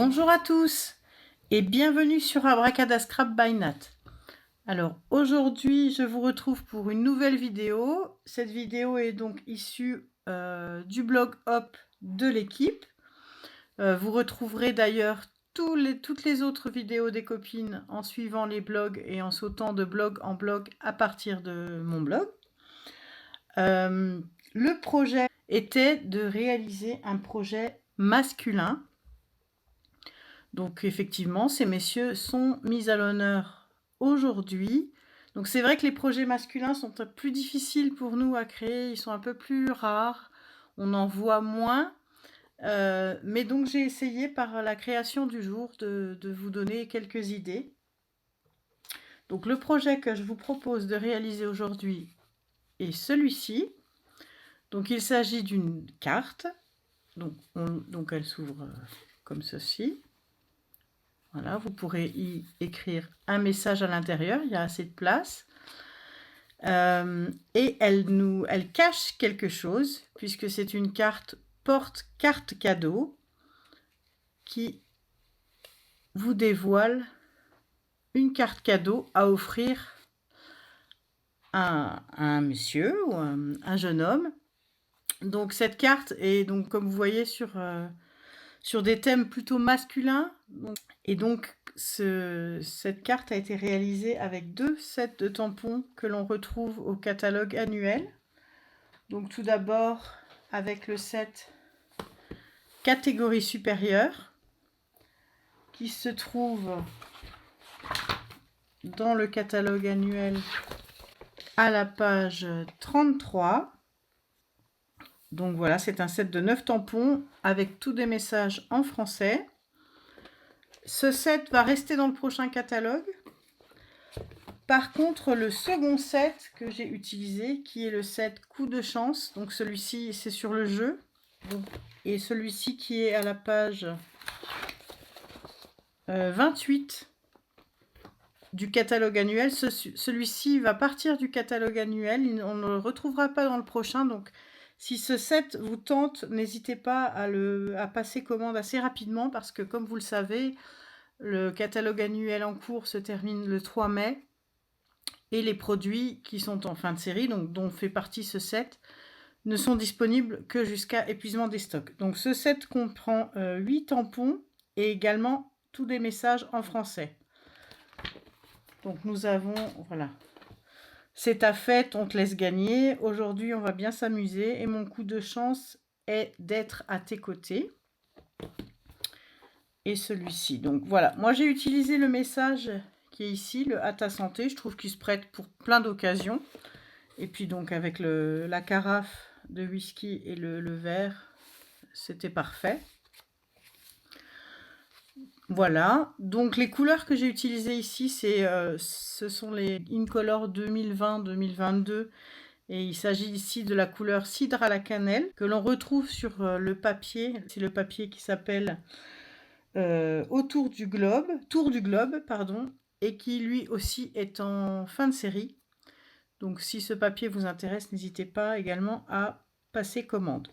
Bonjour à tous et bienvenue sur Abracadascrap by Nat. Alors aujourd'hui je vous retrouve pour une nouvelle vidéo. Cette vidéo est donc issue du blog Hop de l'équipe. Vous retrouverez d'ailleurs toutes les autres vidéos des copines en suivant les blogs et en sautant de blog en blog à partir de mon blog. Le projet était de réaliser un projet masculin. Donc effectivement, ces messieurs sont mis à l'honneur aujourd'hui. Donc c'est vrai que les projets masculins sont plus difficiles pour nous à créer, ils sont un peu plus rares, on en voit moins. Mais donc j'ai essayé par la création du jour de vous donner quelques idées. Donc le projet que je vous propose de réaliser aujourd'hui est celui-ci. Donc il s'agit d'une carte. Donc elle s'ouvre comme ceci. Voilà, vous pourrez y écrire un message à l'intérieur, il y a assez de place. Et elle cache quelque chose, puisque c'est une carte porte-carte cadeau qui vous dévoile une carte cadeau à offrir à un monsieur ou un jeune homme. Donc cette carte est, donc, comme vous voyez, sur des thèmes plutôt masculins. Et donc, cette carte a été réalisée avec 2 sets de tampons que l'on retrouve au catalogue annuel. Donc tout d'abord avec le set catégorie supérieure qui se trouve dans le catalogue annuel à la page 33. Donc voilà, c'est un set de 9 tampons avec tous des messages en français. Ce set va rester dans le prochain catalogue. Par contre, le second set que j'ai utilisé, qui est le set coup de chance, donc celui-ci c'est sur le jeu, et celui-ci qui est à la page 28 du catalogue annuel, celui-ci va partir du catalogue annuel, on ne le retrouvera pas dans le prochain, donc si ce set vous tente, n'hésitez pas à passer commande assez rapidement, parce que comme vous le savez, le catalogue annuel en cours se termine le 3 mai, et les produits qui sont en fin de série, donc dont fait partie ce set, ne sont disponibles que jusqu'à épuisement des stocks. Donc ce set comprend 8 tampons et également tous des messages en français. Donc nous avons, voilà, c'est ta fête, on te laisse gagner. Aujourd'hui, on va bien s'amuser et mon coup de chance est d'être à tes côtés. Et celui-ci. Donc voilà, moi j'ai utilisé le message qui est ici, le à ta santé. Je trouve qu'il se prête pour plein d'occasions. Et puis donc avec la carafe de whisky et le verre, c'était parfait. Voilà, donc les couleurs que j'ai utilisées ici, ce sont les Incolor 2020-2022. Et il s'agit ici de la couleur cidre à la cannelle, que l'on retrouve sur le papier. C'est le papier qui s'appelle Tour du globe, pardon, et qui lui aussi est en fin de série. Donc si ce papier vous intéresse, n'hésitez pas également à passer commande.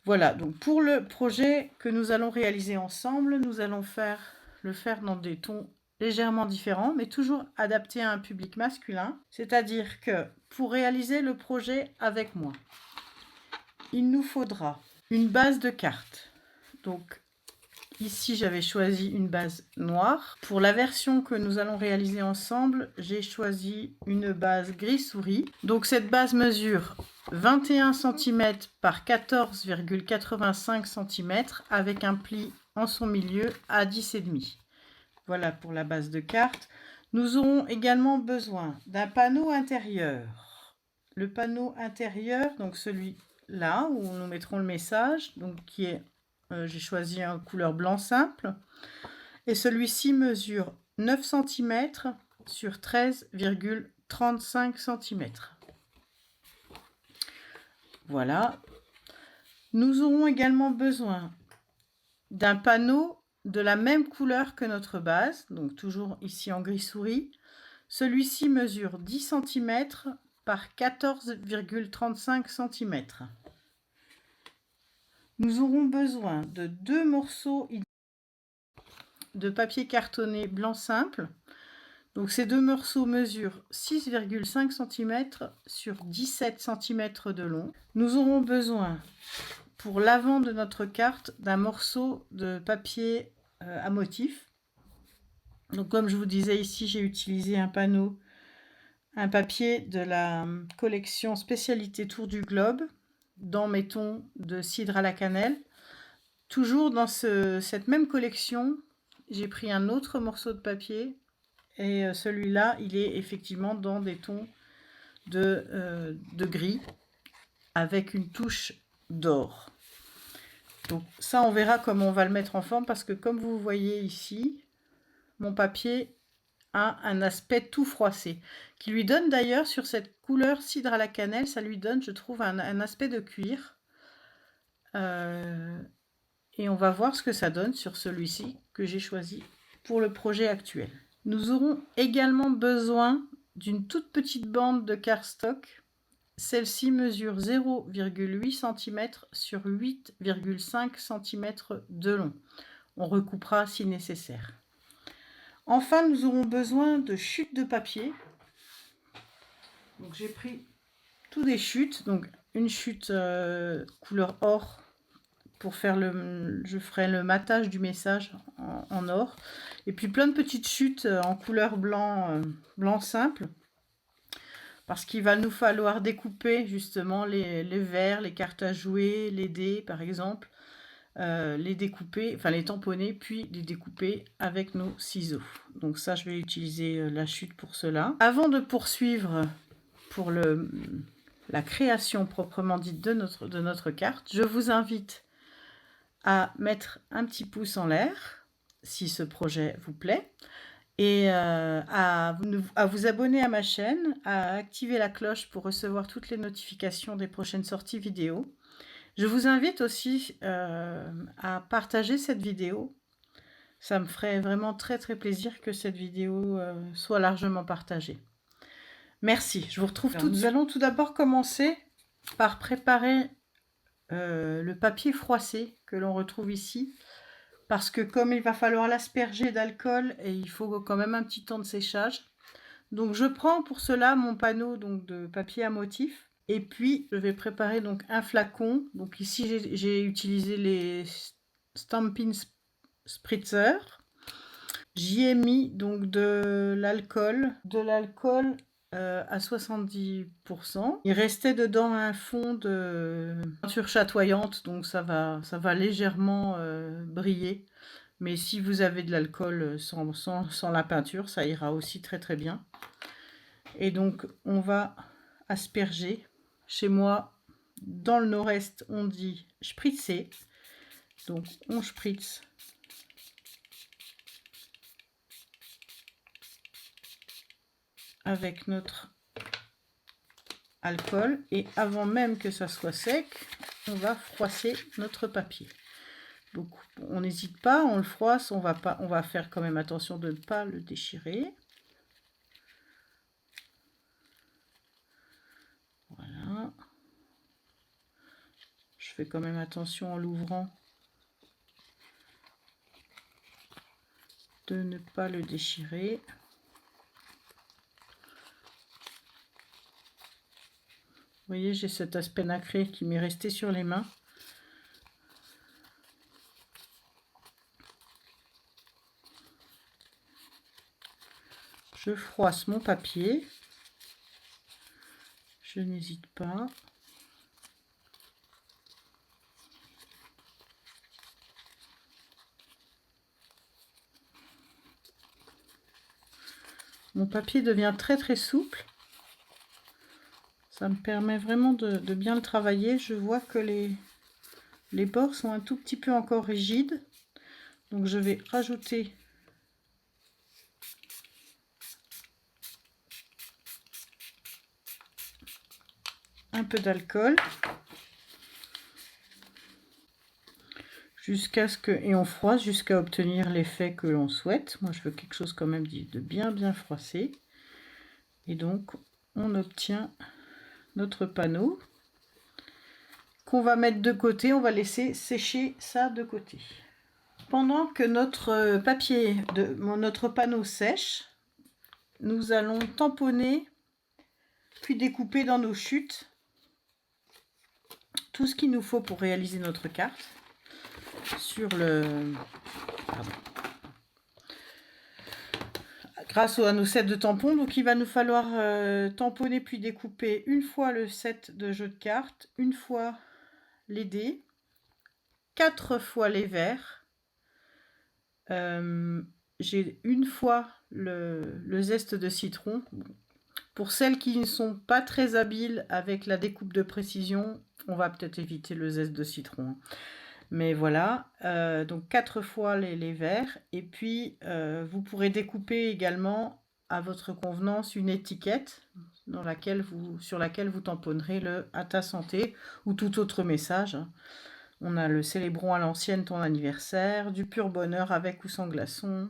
Voilà, donc pour le projet que nous allons réaliser ensemble, nous allons le faire dans des tons légèrement différents, mais toujours adaptés à un public masculin. C'est-à-dire que pour réaliser le projet avec moi, il nous faudra une base de cartes. Donc ici, j'avais choisi une base noire. Pour la version que nous allons réaliser ensemble, j'ai choisi une base gris souris. Donc cette base mesure 21 cm par 14,85 cm avec un pli en son milieu à 10,5. Voilà pour la base de carte. Nous aurons également besoin d'un panneau intérieur. Le panneau intérieur, donc celui-là où nous mettrons le message, donc qui est j'ai choisi en couleur blanc simple. Et celui-ci mesure 9 cm sur 13,35 cm. Voilà. Nous aurons également besoin d'un panneau de la même couleur que notre base, donc toujours ici en gris souris. Celui-ci mesure 10 cm par 14,35 cm. Nous aurons besoin de 2 morceaux de papier cartonné blanc simple. Donc ces deux morceaux mesurent 6,5 cm sur 17 cm de long. Nous aurons besoin pour l'avant de notre carte d'un morceau de papier à motif. Donc comme je vous disais ici, j'ai utilisé un papier de la collection spécialité Tour du Globe dans mes tons de cidre à la cannelle. Toujours dans cette même collection, j'ai pris un autre morceau de papier et celui-là, il est effectivement dans des tons de gris avec une touche d'or. Donc ça, on verra comment on va le mettre en forme parce que comme vous voyez ici, mon papier a un aspect tout froissé qui lui donne d'ailleurs sur cette couleur cidre à la cannelle, ça lui donne, je trouve, un aspect de cuir. Et on va voir ce que ça donne sur celui-ci que j'ai choisi pour le projet actuel. Nous aurons également besoin d'une toute petite bande de cardstock. Celle-ci mesure 0,8 cm sur 8,5 cm de long. On recoupera si nécessaire. Enfin, nous aurons besoin de chutes de papier. Donc j'ai pris tous des chutes, donc une chute couleur or pour faire je ferai le matage du message en or, et puis plein de petites chutes en couleur blanc simple, parce qu'il va nous falloir découper justement les verres, les cartes à jouer, les dés par exemple, les découper, enfin les tamponner, puis les découper avec nos ciseaux. Donc ça, je vais utiliser la chute pour cela. Avant de poursuivre pour la création proprement dite de notre carte, je vous invite à mettre un petit pouce en l'air si ce projet vous plaît, et à vous abonner à ma chaîne, à activer la cloche pour recevoir toutes les notifications des prochaines sorties vidéo. Je vous invite aussi à partager cette vidéo. Ça me ferait vraiment très très plaisir que cette vidéo soit largement partagée. Merci, je vous retrouve tout de suite. Nous allons tout d'abord commencer par préparer le papier froissé que l'on retrouve ici, parce que comme il va falloir l'asperger d'alcool et il faut quand même un petit temps de séchage, donc je prends pour cela mon panneau donc de papier à motif, et puis je vais préparer donc un flacon. Donc ici j'ai utilisé les Stampin' Spritzer. J'y ai mis donc de l'alcool à 70%. Il restait dedans un fond de peinture chatoyante, donc ça va légèrement briller. Mais si vous avez de l'alcool sans la peinture, ça ira aussi très très bien. Et donc on va asperger. Chez moi, dans le nord-est, on dit spritzer. Donc on spritz avec notre alcool, et avant même que ça soit sec, on va froisser notre papier. Donc on n'hésite pas, on le froisse, on va faire quand même attention de ne pas le déchirer. Voilà. Je fais quand même attention en l'ouvrant de ne pas le déchirer. Vous voyez, j'ai cet aspect nacré qui m'est resté sur les mains. Je froisse mon papier. Je n'hésite pas. Mon papier devient très très souple. Ça me permet vraiment de bien le travailler. Je vois que les bords sont un tout petit peu encore rigides. Donc je vais rajouter un peu d'alcool jusqu'à ce que, et on froisse jusqu'à obtenir l'effet que l'on souhaite. Moi je veux quelque chose quand même de bien froissé. Et donc on obtient notre panneau qu'on va mettre de côté. On va laisser sécher ça de côté. Pendant que notre notre panneau sèche, nous allons tamponner puis découper dans nos chutes tout ce qu'il nous faut pour réaliser notre carte sur le... grâce à nos sets de tampons. Donc il va nous falloir tamponner puis découper une fois le set de jeu de cartes, une fois les dés, 4 fois les verres. J'ai une fois le zeste de citron. Pour celles qui ne sont pas très habiles avec la découpe de précision, on va peut-être éviter le zeste de citron. Mais voilà, donc 4 fois les verres. Et puis, vous pourrez découper également à votre convenance une étiquette sur laquelle vous tamponnerez le « à ta santé » ou tout autre message. On a le « célébrons à l'ancienne ton anniversaire », du pur bonheur avec ou sans glaçons,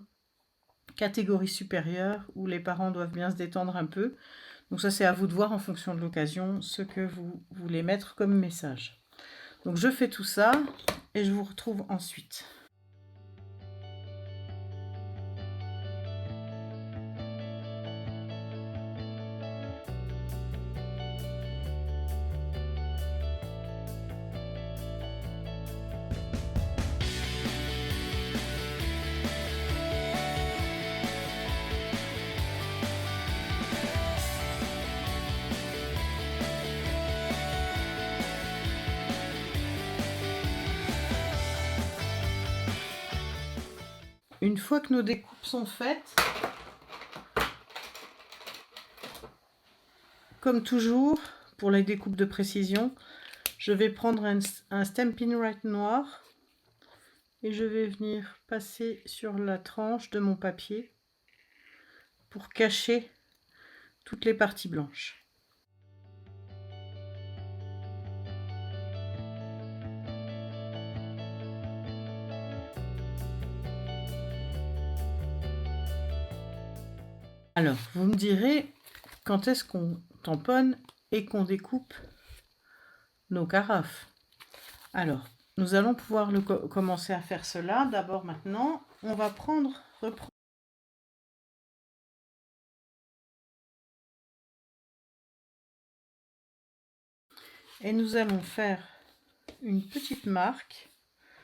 catégorie supérieure où les parents doivent bien se détendre un peu. Donc ça, c'est à vous de voir en fonction de l'occasion ce que vous voulez mettre comme message. Donc je fais tout ça et je vous retrouve ensuite. Une fois que nos découpes sont faites, comme toujours, pour les découpes de précision, je vais prendre un Stampin' Right noir et je vais venir passer sur la tranche de mon papier pour cacher toutes les parties blanches. Alors, vous me direz, quand est-ce qu'on tamponne et qu'on découpe nos carafes? Alors, nous allons pouvoir commencer à faire cela. D'abord, maintenant, on va reprendre. Et nous allons faire une petite marque.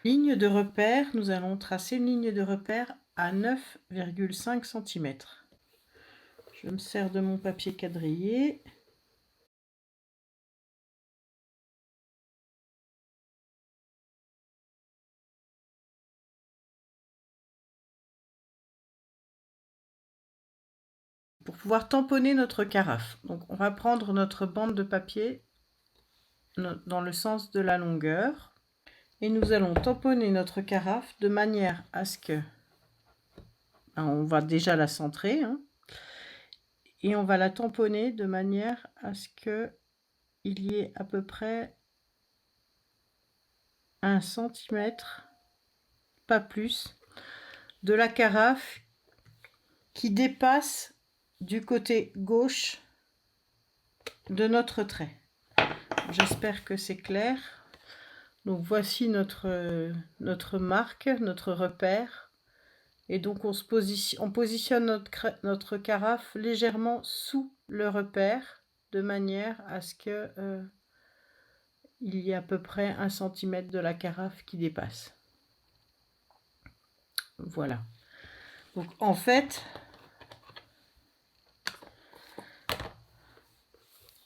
Ligne de repère, nous allons tracer une ligne de repère à 9,5 cm. Je me sers de mon papier quadrillé. Pour pouvoir tamponner notre carafe. Donc on va prendre notre bande de papier dans le sens de la longueur et nous allons tamponner notre carafe de manière à ce que on va déjà la centrer et on va la tamponner de manière à ce que il y ait à peu près 1 centimètre, pas plus, de la carafe qui dépasse du côté gauche de notre trait. J'espère que c'est clair. Donc voici notre marque, notre repère. Et donc on positionne notre carafe légèrement sous le repère de manière à ce que il y ait à peu près 1 cm de la carafe qui dépasse. Voilà. Donc en fait,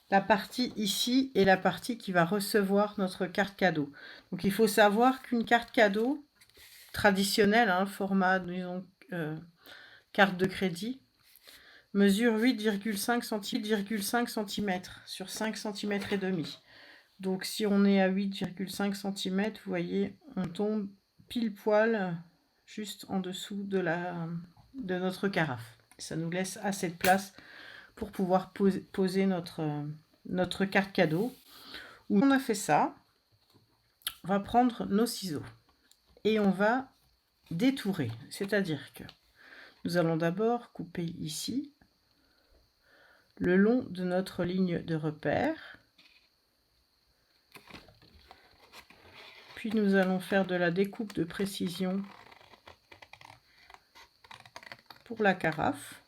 la partie ici est la partie qui va recevoir notre carte cadeau. Donc il faut savoir qu'une carte cadeau traditionnelle, format disons carte de crédit, mesure 8,5 cm sur 5 cm et demi. Donc si on est à 8,5 cm, vous voyez, on tombe pile poil juste en dessous de notre carafe. Ça nous laisse assez de place pour pouvoir poser notre carte cadeau. On a fait ça, on va prendre nos ciseaux et on va détourer. C'est-à-dire que nous allons d'abord couper ici le long de notre ligne de repère. Puis nous allons faire de la découpe de précision pour la carafe.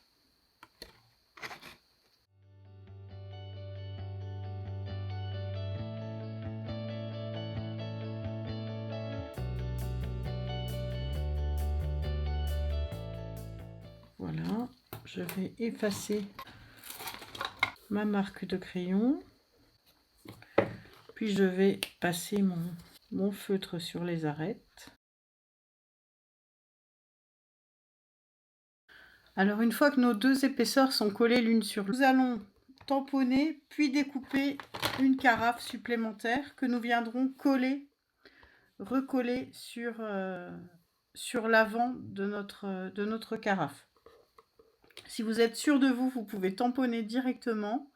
Voilà, je vais effacer ma marque de crayon. Puis je vais passer mon feutre sur les arêtes. Alors une fois que nos deux épaisseurs sont collées l'une sur l'autre, nous allons tamponner puis découper une carafe supplémentaire que nous viendrons recoller sur l'avant de notre carafe. Si vous êtes sûr de vous, vous pouvez tamponner directement.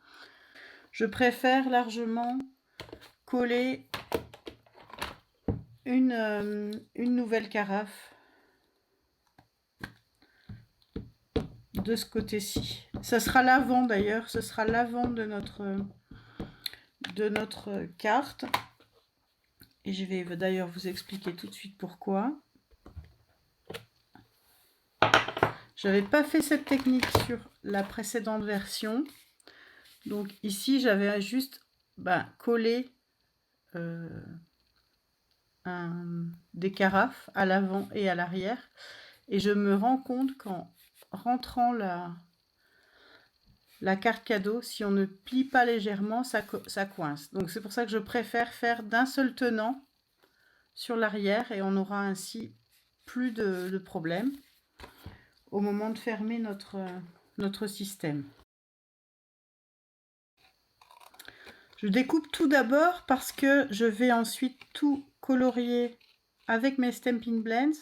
Je préfère largement coller une nouvelle carafe de ce côté-ci. Ça sera l'avant d'ailleurs, ce sera l'avant de notre carte. Et je vais d'ailleurs vous expliquer tout de suite pourquoi. Je n'avais pas fait cette technique sur la précédente version. Donc ici, j'avais juste collé des carafes à l'avant et à l'arrière. Et je me rends compte qu'en rentrant la carte cadeau, si on ne plie pas légèrement, ça coince. Donc c'est pour ça que je préfère faire d'un seul tenant sur l'arrière et on aura ainsi plus de problèmes au moment de fermer notre système. Je découpe tout d'abord parce que je vais ensuite tout colorier avec mes Stampin' Blends.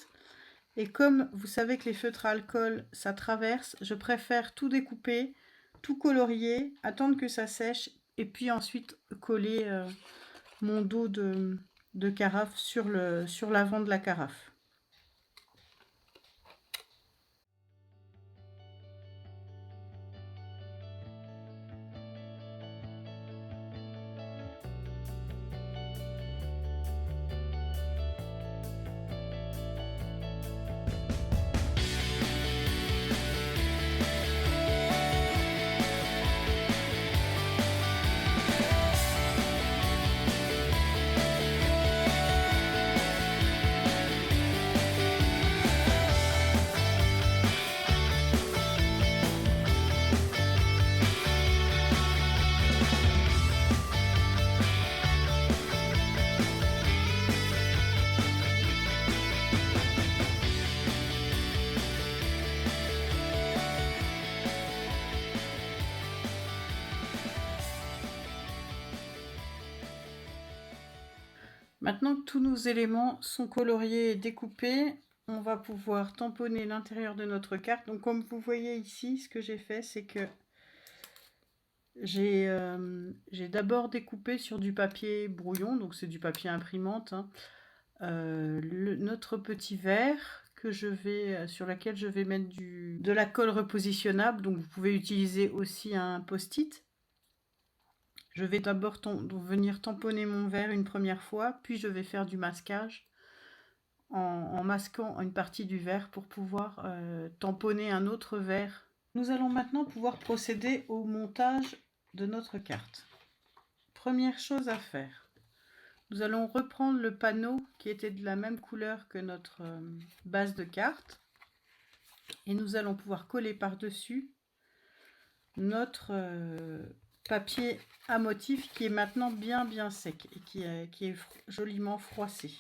Et comme vous savez que les feutres à alcool, ça traverse, je préfère tout découper, tout colorier, attendre que ça sèche et puis ensuite coller mon dos de carafe sur l'avant de la carafe. Maintenant que tous nos éléments sont coloriés et découpés, on va pouvoir tamponner l'intérieur de notre carte. Donc comme vous voyez ici, ce que j'ai fait, c'est que j'ai d'abord découpé sur du papier brouillon, donc c'est du papier imprimante, hein, notre petit verre sur lequel je vais mettre de la colle repositionnable. Donc vous pouvez utiliser aussi un post-it. Je vais d'abord venir tamponner mon verre une première fois, puis je vais faire du masquage en masquant une partie du verre pour pouvoir tamponner un autre verre. Nous allons maintenant pouvoir procéder au montage de notre carte. Première chose à faire, nous allons reprendre le panneau qui était de la même couleur que notre base de carte et nous allons pouvoir coller par-dessus notre papier à motif qui est maintenant bien sec et qui est joliment froissé.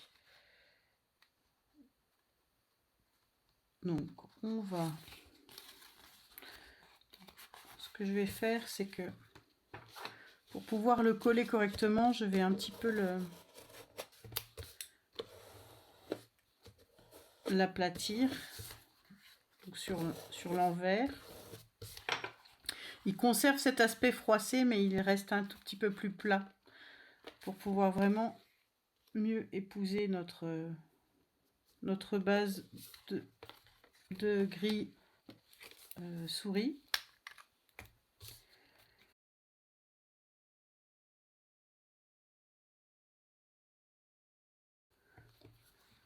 Donc ce que je vais faire, c'est que pour pouvoir le coller correctement, je vais un petit peu l'aplatir sur l'envers. Il conserve cet aspect froissé, mais il reste un tout petit peu plus plat pour pouvoir vraiment mieux épouser notre base de gris souris.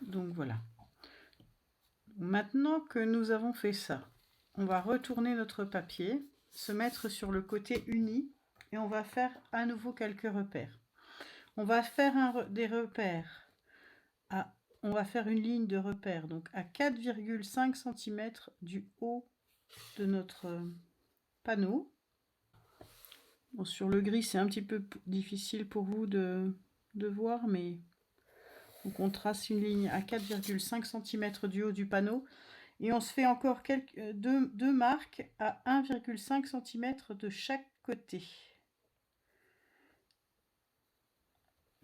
Donc voilà. Maintenant que nous avons fait ça, on va retourner notre papier, se mettre sur le côté uni et on va faire à nouveau quelques repères. On va faire des repères, on va faire une ligne de repère donc à 4,5 cm du haut de notre panneau. Bon, sur le gris, c'est un petit peu difficile pour vous de voir, mais donc on trace une ligne à 4,5 cm du haut du panneau et on se fait encore deux marques à 1,5 cm de chaque côté.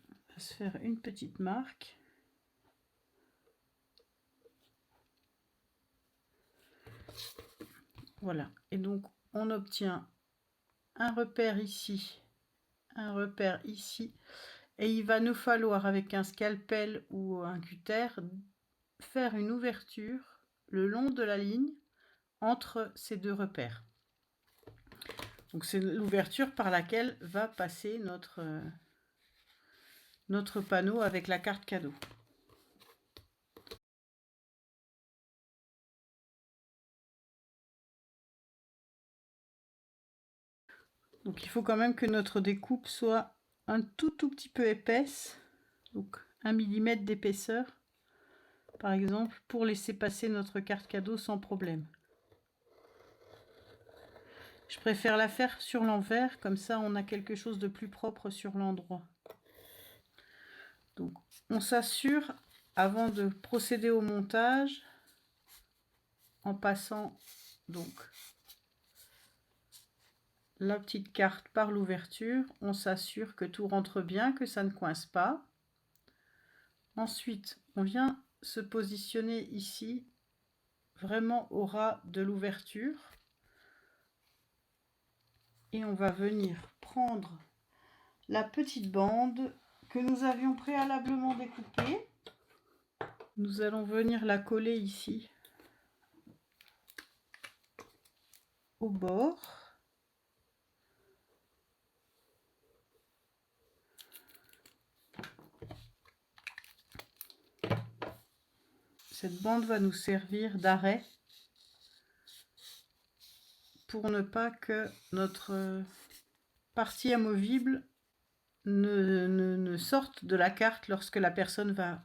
On va se faire une petite marque. Voilà, et donc on obtient un repère ici, un repère ici, et il va nous falloir avec un scalpel ou un cutter faire une ouverture le long de la ligne entre ces deux repères. Donc c'est l'ouverture par laquelle va passer notre panneau avec la carte cadeau. Donc il faut quand même que notre découpe soit un tout petit peu épaisse, donc 1 mm d'épaisseur par exemple, pour laisser passer notre carte cadeau sans problème. Je préfère la faire sur l'envers, comme ça on a quelque chose de plus propre sur l'endroit. Donc on s'assure avant de procéder au montage, en passant donc la petite carte par l'ouverture, on s'assure que tout rentre bien, que ça ne coince pas. Ensuite, on vient se positionner ici, vraiment au ras de l'ouverture. Et on va venir prendre la petite bande que nous avions préalablement découpée. Nous allons venir la coller ici, au bord. Cette bande va nous servir d'arrêt pour ne pas que notre partie amovible ne sorte de la carte lorsque la personne va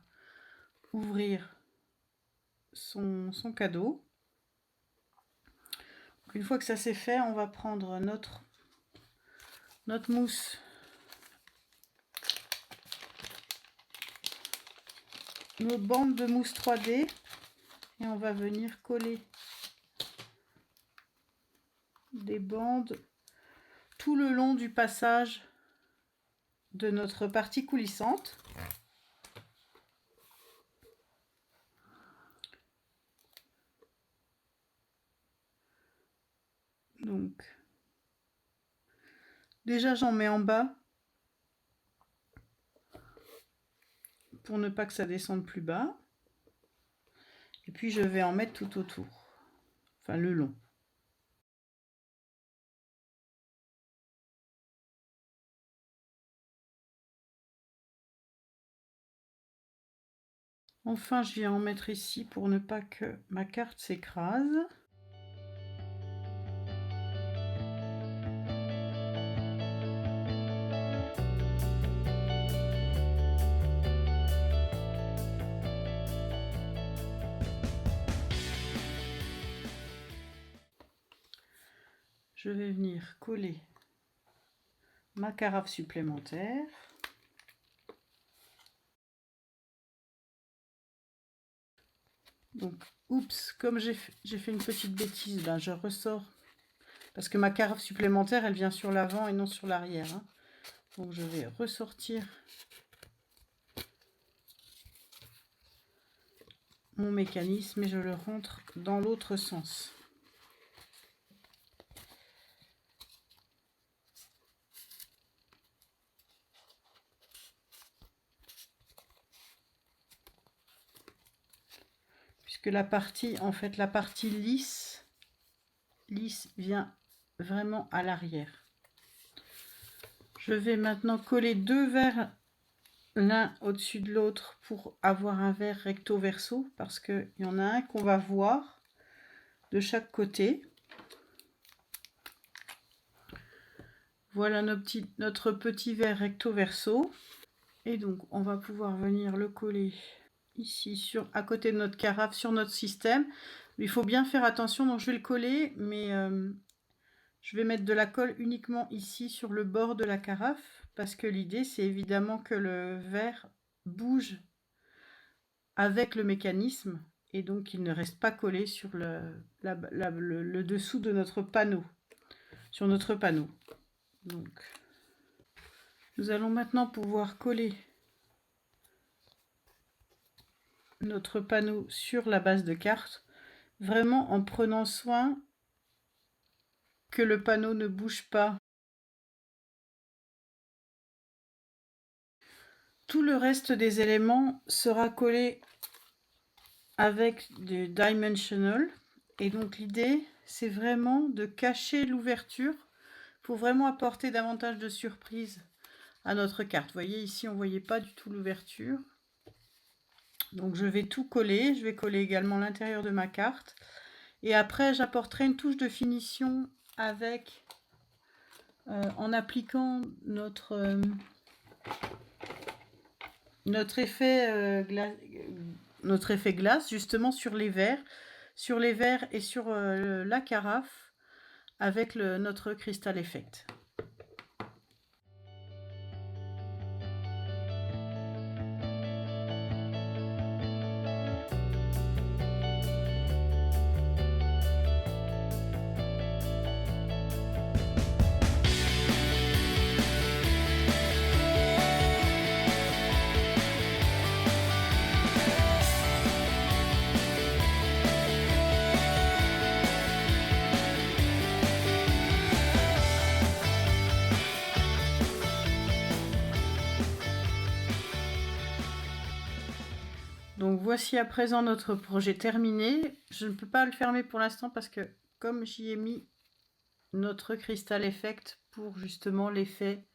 ouvrir son cadeau. Donc, une fois que ça c'est fait, on va prendre notre mousse, nos bandes de mousse 3D, et on va venir coller des bandes tout le long du passage de notre partie coulissante. Donc déjà j'en mets en bas pour ne pas que ça descende plus bas, et puis je vais en mettre tout autour, enfin le long. Enfin je viens en mettre ici pour ne pas que ma carte s'écrase. Je vais venir coller ma carafe supplémentaire. Donc, oups, comme j'ai fait une petite bêtise là, je ressors. Parce que ma carafe supplémentaire, elle vient sur l'avant et non sur l'arrière. Hein. Donc, je vais ressortir mon mécanisme et je le rentre dans l'autre sens. Puisque la partie lisse vient vraiment à l'arrière. Je vais maintenant coller deux verres l'un au-dessus de l'autre pour avoir un verre recto verso, parce qu'il y en a un qu'on va voir de chaque côté. Voilà notre petit verre recto verso. Et donc, on va pouvoir venir le coller ici, à côté de notre carafe, sur notre système. Il faut bien faire attention, donc je vais le coller, mais je vais mettre de la colle uniquement ici, sur le bord de la carafe, parce que l'idée, c'est évidemment que le verre bouge avec le mécanisme, et donc il ne reste pas collé sur le dessous de notre panneau, sur notre panneau. Donc, nous allons maintenant pouvoir coller notre panneau sur la base de carte, vraiment en prenant soin que le panneau ne bouge pas. Tout le reste des éléments sera collé avec du dimensional, et donc l'idée c'est vraiment de cacher l'ouverture pour vraiment apporter davantage de surprise à notre carte. Vous voyez ici on ne voyait pas du tout l'ouverture. Donc je vais tout coller, je vais coller également l'intérieur de ma carte. Et après j'apporterai une touche de finition avec, en appliquant notre effet glace justement sur les verres et sur la carafe avec notre Crystal Effect. Donc voici à présent notre projet terminé. Je ne peux pas le fermer pour l'instant parce que comme j'y ai mis notre Crystal Effect pour justement l'effet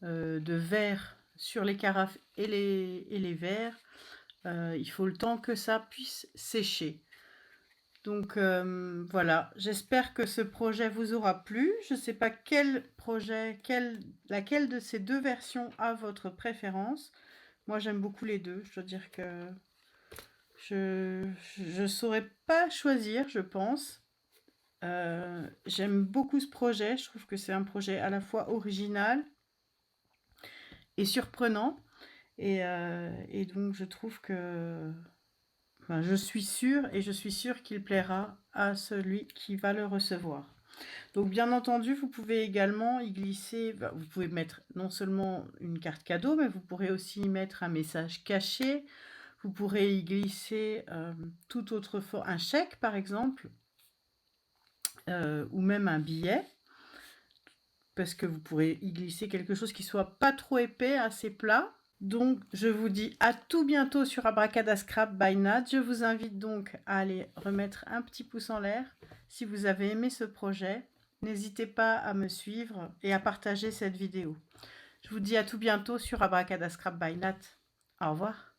de verre sur les carafes et les verres, il faut le temps que ça puisse sécher. Donc voilà, j'espère que ce projet vous aura plu. Je ne sais pas quel projet, laquelle de ces deux versions a votre préférence. Moi j'aime beaucoup les deux, je dois dire que je ne saurais pas choisir, je pense. J'aime beaucoup ce projet, je trouve que c'est un projet à la fois original et surprenant. Et donc je trouve que... Enfin, je suis sûre qu'il plaira à celui qui va le recevoir. Donc bien entendu, vous pouvez également y glisser, vous pouvez mettre non seulement une carte cadeau, mais vous pourrez aussi y mettre un message caché. Vous pourrez y glisser tout autre un chèque par exemple, ou même un billet, parce que vous pourrez y glisser quelque chose qui soit pas trop épais, assez plat. Donc je vous dis à tout bientôt sur Abracadascrap by Nat. Je vous invite donc à aller remettre un petit pouce en l'air si vous avez aimé ce projet. N'hésitez pas à me suivre et à partager cette vidéo. Je vous dis à tout bientôt sur Abracadascrap by Nat. Au revoir.